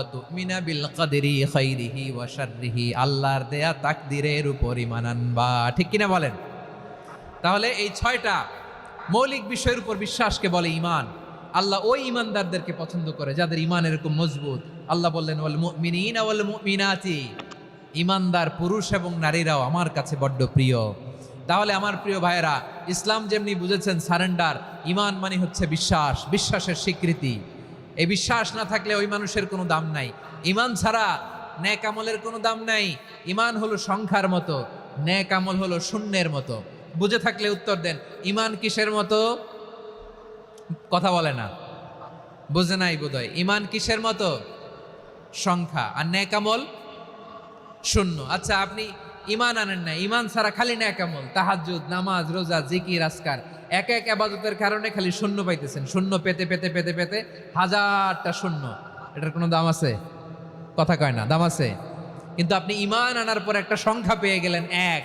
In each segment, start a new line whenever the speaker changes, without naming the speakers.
তুমিনা বিল কদরি খাইরিহি ওয়া শাররিহি, আল্লাহর দেয়া তাকদীরের উপর ঈমান আনবা। ঠিক কিনা বলেন? তাহলে এই ছয়টা মৌলিক বিষয়ের উপর বিশ্বাসকে বলে ঈমান। আল্লাহ ওই ঈমানদারদেরকে পছন্দ করে যাদের ঈমান এরকম মজবুত। আল্লাহ বললেন ওয়াল মুমিনিনা ওয়াল মুমিনাতি, ঈমানদার পুরুষ এবং নারীরাও আমার কাছে বড্ড প্রিয়। তাহলে আমার প্রিয় ভাইয়েরা, ইসলাম যেমনি বুঝেছেন সারেন্ডার, ঈমান মানে হচ্ছে বিশ্বাস, বিশ্বাসের স্বীকৃতি। এই বিশ্বাস না থাকলে ওই মানুষের কোনো দাম নাই। ঈমান ছাড়া নেক আমলের কোনো দাম নাই। ঈমান হলো সংখ্যার মতো, নেক আমল হলো শূন্যের মতো। বুঝে থাকলে উত্তর দেন, ঈমান কিসের মতো? কথা বলে না, বুঝে নাই বোধহয়। ঈমান কিসের মতো? সংখ্যা। আর নেক আমল শূন্য। আচ্ছা, আপনি ঈমান আনেন না, ঈমান ছাড়া খালি নেক আমল, তাহাজ্জুদ, নামাজ, রোজা, জিকির, আজকার, এক এক ইবাদতের কারণে খালি শূন্য পাইতেছেন। শূন্য পেতে পেতে পেতে পেতে হাজারটা শূন্য। এটার কোনো দাম আছে? কথা কয় না, দাম আছে। কিন্তু আপনি ঈমান আনার পর একটা সংখ্যা পেয়ে গেলেন, এক।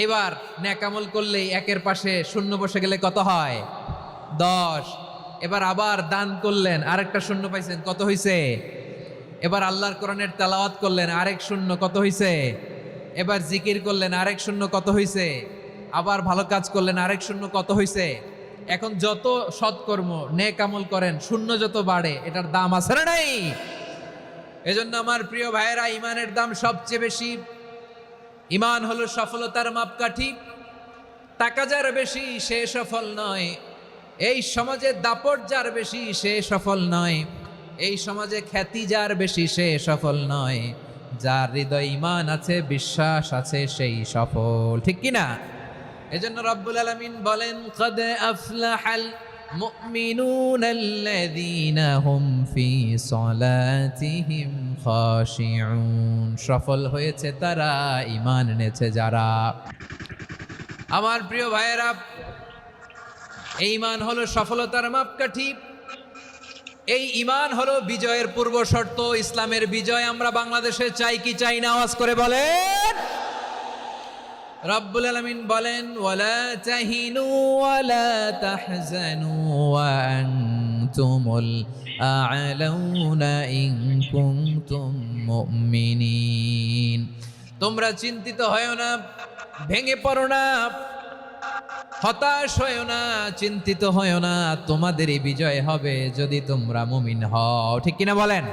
এবার নেক আমল করলেই একের পাশে শূন্য বসে গেলে কত হয়? 10। এবার আবার দান করলেন, আরেকটা শূন্য পাইছেন, কত হইছে? এবার আল্লাহর কোরআনের তেলাওয়াত করলেন, আরেক শূন্য, কত হইছে? এবার জিকির করলেন, আরেক শূন্য, কত হইছে? আবার ভালো কাজ করলেন, আরেক শূন্য, কত হইছে? এখন যত সৎকর্ম নেক আমল করেন, শূন্য যত বাড়ে, এটার দাম আছে না নাই? এজন্য আমার প্রিয় ভাইয়েরা, ঈমানের দাম সবচেয়ে বেশি। ঈমান হলো সফলতার মাপকাঠি। টাকা যার বেশি সে সফল নয়, এই সমাজে দাপট যার বেশি সে সফল নয়, এই সমাজে খ্যাতি যার বেশি সে সফল নয়। যার হৃদয় ঈমান আছে, বিশ্বাস আছে, সেই সফল। ঠিক কিনা? এজন্য রব্বুল আলামিন বলেন, কদ আফলাহাল মুমিনুনাল্লাযীনা হুম ফি সলাতিহিম খাশিউন। সফল হয়েছে তারা, ঈমান এনেছে যারা। আমার প্রিয় ভাইয়েরা, এই ঈমান হলো সফলতার মাপকাঠি। এই ঈমান হলো বিজয়ের পূর্ব শর্ত। ইসলামের বিজয় আমরা বাংলাদেশে চাই কি চাই না? আওয়াজ করে বলেন। রব্বুল আলামিন বলেন, ওয়ালা তাহিনু ওয়ালা তাহজানু ওয়া আনতুমুল আ'লাউনা ইন কুনতুম মুমিনিন। তোমরা চিন্তিত হয়ো না, ভেঙে পড়ো না, হতাশ হয়ো না, চিন্তিত হয়ো না। তোমাদেরই বিজয় হবে যদি তোমরা মুমিন হও। ঠিক কিনা বলেন?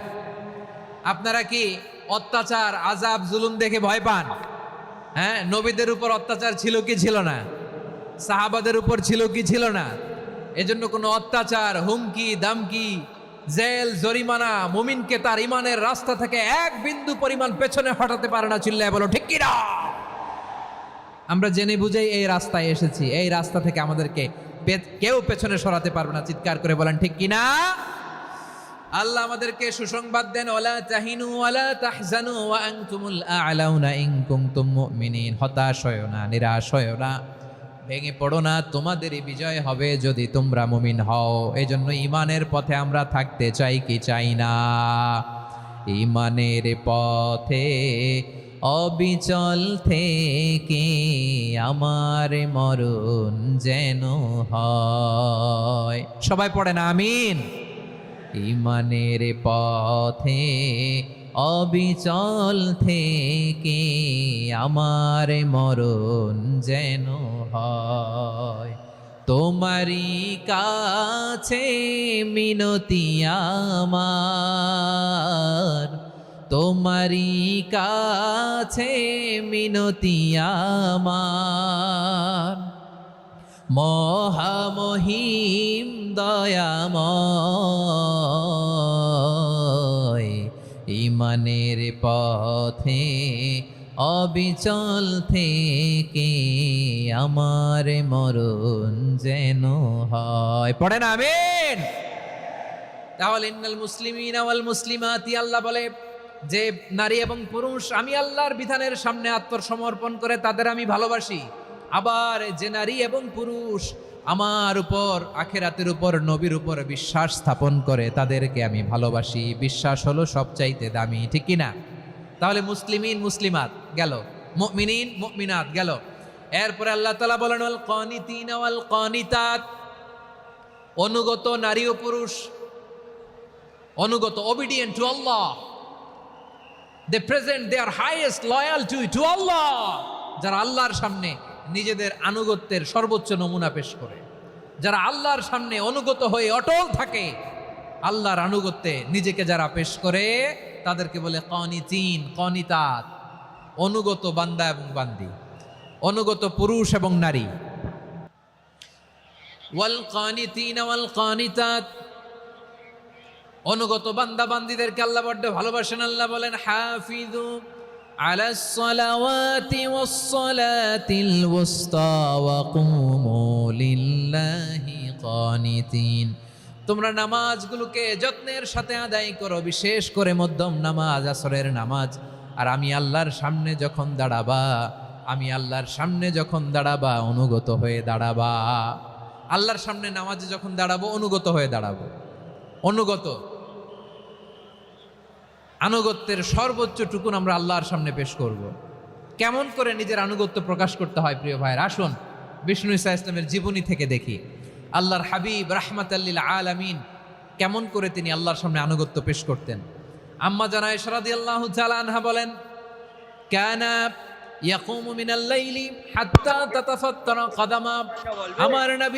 আপনারা কি অত্যাচার, আযাব, জুলুম দেখে ভয় পান? হ্যাঁ, নবীদের উপর অত্যাচার ছিল কি ছিল না? সাহাবাদের উপর ছিল কি ছিল না? এজন্য কোনো অত্যাচার, হুমকি, দামকি, জেল, জরিমানা মুমিনকে তার ঈমানের রাস্তা থেকে এক বিন্দু পরিমাণ পেছনে হটাতে পারে না। চিল্লায় বলো ঠিক কিনা? আমরা জেনে বুঝেই এই রাস্তায় এসেছি, এই রাস্তা থেকে আমাদেরকে কেউ পেছনে সরাতে পারবে না। চিৎকার করে বলেন ঠিক কিনা? আল্লাহ আমাদেরকে সুসংবাদ দেন, ওয়ালা তাহিনু ওয়ালা তাহজানু ওয়া আনতুমুল আ'লাউনা ইন কুনতুম মুমিনিন। হতাশ হয়ো না, নিরাশ হয়ো না, ভেঙে পড়ো না, তোমাদেরই বিজয় হবে যদি তোমরা মুমিন হও। এজন্য ঈমানের পথে আমরা থাকতে চাই কি চাই না? ঈমানের পথে অবিচল থেকে আমার মরণ যেন হয়। সবাই পড়ে না আমিন? ঈমানের পথে অবিচল থেকে আমার মরণ যেন হয়। তোমারই কাছে মিনতি আমার, তোমারই কাছে মিনতি আমার, মহামহিম দয়াময়। ঈমানের পথে অবিচল থেকে আমার মরণ যেন হয়। পড়েন আমিন? তাহলে ইন্নাল মুসলিমিনা ওয়াল মুসলিমাতি, আল্লাহ বলে যে নারী এবং পুরুষ আমি আল্লাহর বিধানের সামনে আত্মসমর্পণ করে তাদের আমি ভালোবাসি। আবার যে নারী এবং পুরুষ আমার উপর, আখিরাতের উপর, নবীর উপর বিশ্বাস স্থাপন করে তাদেরকে আমি ভালোবাসি। বিশ্বাস হলো সবচাইতে দামি। ঠিক কিনা? তাহলে মুসলিমিন, মুসলিমাত গেল, মুমিনিন, মুমিনাত গেল। এরপরে আল্লাহ তাআলা বলেন, ওয়াল কানিতিনা ওয়াল কানিতাত, অনুগত নারী ও পুরুষ, অনুগত, obedient to Allah. They present their highest loyalty to Allah. যারা আল্লাহর সামনে নিজেদের আনুগত্যের সর্বোচ্চ নমুনা পেশ করে, যারা আল্লাহর সামনে অনুগত হয়ে অটল থাকে, আল্লাহর আনুগত্যে নিজেকে যারা পেশ করে তাদেরকে বলে কানিতিন, কানিতাত, অনুগত বান্দা এবং বান্দি, অনুগত পুরুষ এবং নারী। ওয়াল কানিতিন ওয়াল কানিতাত, অনুগত বান্দা বান্দিদেরকে আল্লাহ বড্ড ভালোবাসেন। আল্লাহ বলেন হাফিজু আলাস সালাওয়াতি ওয়াস সালাতিল ওয়াসতা ওয়া কুমু লিল্লাহি কানিতিন, তোমরা নামাজগুলোকে যত্নের সাথে আদায় করো, বিশেষ করে মধ্যম নামাজ, আসরের নামাজ। আর আমি আল্লাহর সামনে যখন দাঁড়াবা, আমি আল্লাহর সামনে যখন দাঁড়াবা অনুগত হয়ে দাঁড়াবা। আল্লাহর সামনে নামাজে যখন দাঁড়াবো অনুগত হয়ে দাঁড়াবো। অনুগত, আনুগত্যের সর্বোচ্চ টুকুন আমরা আল্লাহর সামনে পেশ করব। কেমন করে নিজের আনুগত্য প্রকাশ করতে হয় প্রিয় ভাইয়ের, আসুন বিষ্ণু ঈসা ইসলামের জীবনী থেকে দেখি। আল্লাহর হাবিব রাহমাতাল লিল আলামিন কেমন করে তিনি আল্লাহর সামনে আনুগত্য পেশ করতেন। আম্মা জানা আয়েশা রাদিয়াল্লাহু তাআলা আনহা বলেন, কানা ইয়াকুমু মিনাল লাইলি হাত্তা তাতাফাত্তারা কদামা, আমার নবী